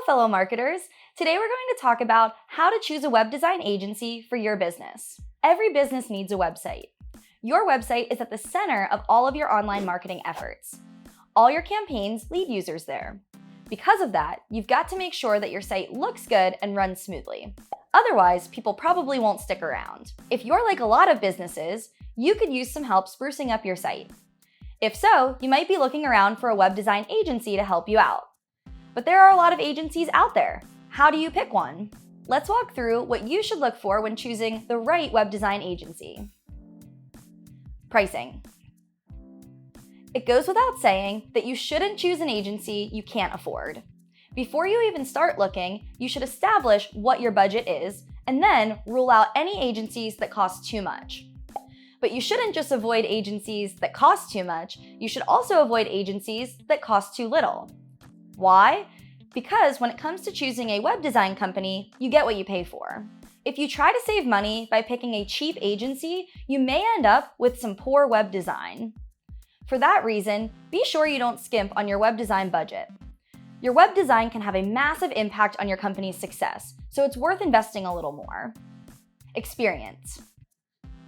fellow marketers. Today we're going to talk about how to choose a web design agency for your business. Every business needs a website. Your website is at the center of all of your online marketing efforts. All your campaigns lead users there. Because of that, you've got to make sure that your site looks good and runs smoothly. Otherwise, people probably won't stick around. If you're like a lot of businesses, you could use some help sprucing up your site. If so, you might be looking around for a web design agency to help you out. But there are a lot of agencies out there. How do you pick one? Let's walk through what you should look for when choosing the right web design agency. Pricing. It goes without saying that you shouldn't choose an agency you can't afford. Before you even start looking, you should establish what your budget is and then rule out any agencies that cost too much. But you shouldn't just avoid agencies that cost too much, you should also avoid agencies that cost too little. Why? Because when it comes to choosing a web design company, you get what you pay for. If you try to save money by picking a cheap agency, you may end up with some poor web design. For that reason, be sure you don't skimp on your web design budget. Your web design can have a massive impact on your company's success, so it's worth investing a little more. Experience.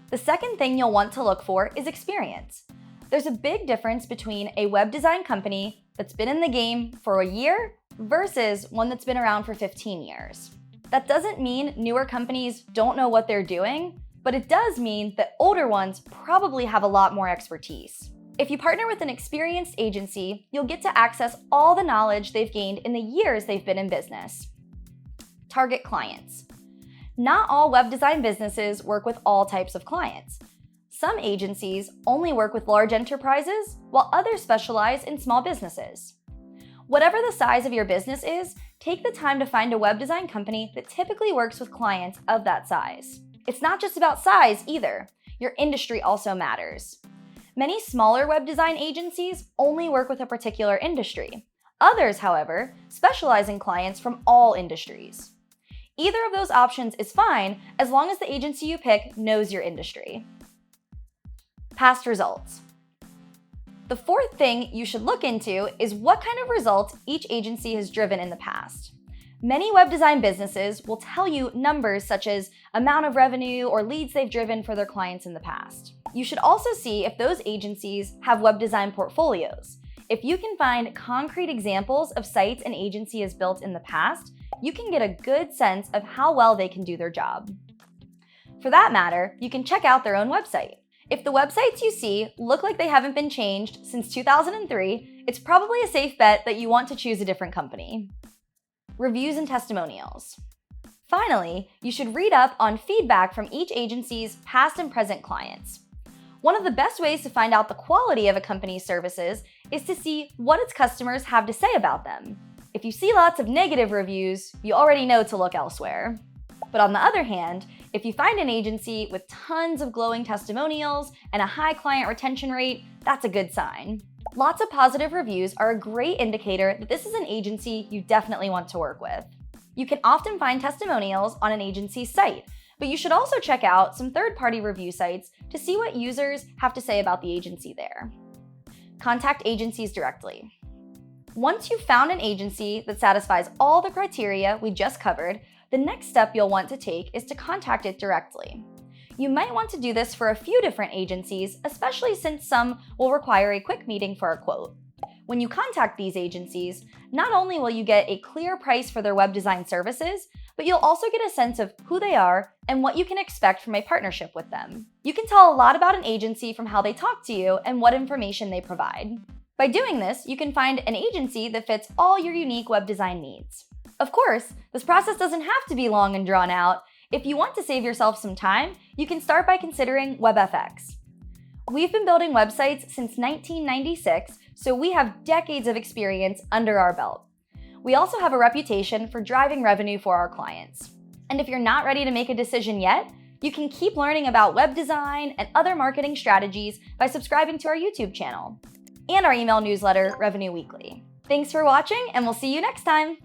The second thing you'll want to look for is experience. There's a big difference between a web design company that's been in the game for a year versus one that's been around for 15 years. That doesn't mean newer companies don't know what they're doing, but it does mean that older ones probably have a lot more expertise. If you partner with an experienced agency, you'll get to access all the knowledge they've gained in the years they've been in business. Target clients. Not all web design businesses work with all types of clients. Some agencies only work with large enterprises, while others specialize in small businesses. Whatever the size of your business is, take the time to find a web design company that typically works with clients of that size. It's not just about size either. Your industry also matters. Many smaller web design agencies only work with a particular industry. Others, however, specialize in clients from all industries. Either of those options is fine as long as the agency you pick knows your industry. Past results. The fourth thing you should look into is what kind of results each agency has driven in the past. Many web design businesses will tell you numbers such as amount of revenue or leads they've driven for their clients in the past. You should also see if those agencies have web design portfolios. If you can find concrete examples of sites an agency has built in the past, you can get a good sense of how well they can do their job. For that matter, you can check out their own website. If the websites you see look like they haven't been changed since 2003, it's probably a safe bet that you want to choose a different company. Reviews and testimonials. Finally, you should read up on feedback from each agency's past and present clients. One of the best ways to find out the quality of a company's services is to see what its customers have to say about them. If you see lots of negative reviews, you already know to look elsewhere. But on the other hand, if you find an agency with tons of glowing testimonials and a high client retention rate, that's a good sign. Lots of positive reviews are a great indicator that this is an agency you definitely want to work with. You can often find testimonials on an agency's site, but you should also check out some third-party review sites to see what users have to say about the agency there. Contact agencies directly. Once you've found an agency that satisfies all the criteria we just covered, the next step you'll want to take is to contact it directly. You might want to do this for a few different agencies, especially since some will require a quick meeting for a quote. When you contact these agencies, not only will you get a clear price for their web design services, but you'll also get a sense of who they are and what you can expect from a partnership with them. You can tell a lot about an agency from how they talk to you and what information they provide. By doing this, you can find an agency that fits all your unique web design needs. Of course, this process doesn't have to be long and drawn out. If you want to save yourself some time, you can start by considering WebFX. We've been building websites since 1996, so we have decades of experience under our belt. We also have a reputation for driving revenue for our clients. And if you're not ready to make a decision yet, you can keep learning about web design and other marketing strategies by subscribing to our YouTube channel and our email newsletter, Revenue Weekly. Thanks for watching, and we'll see you next time.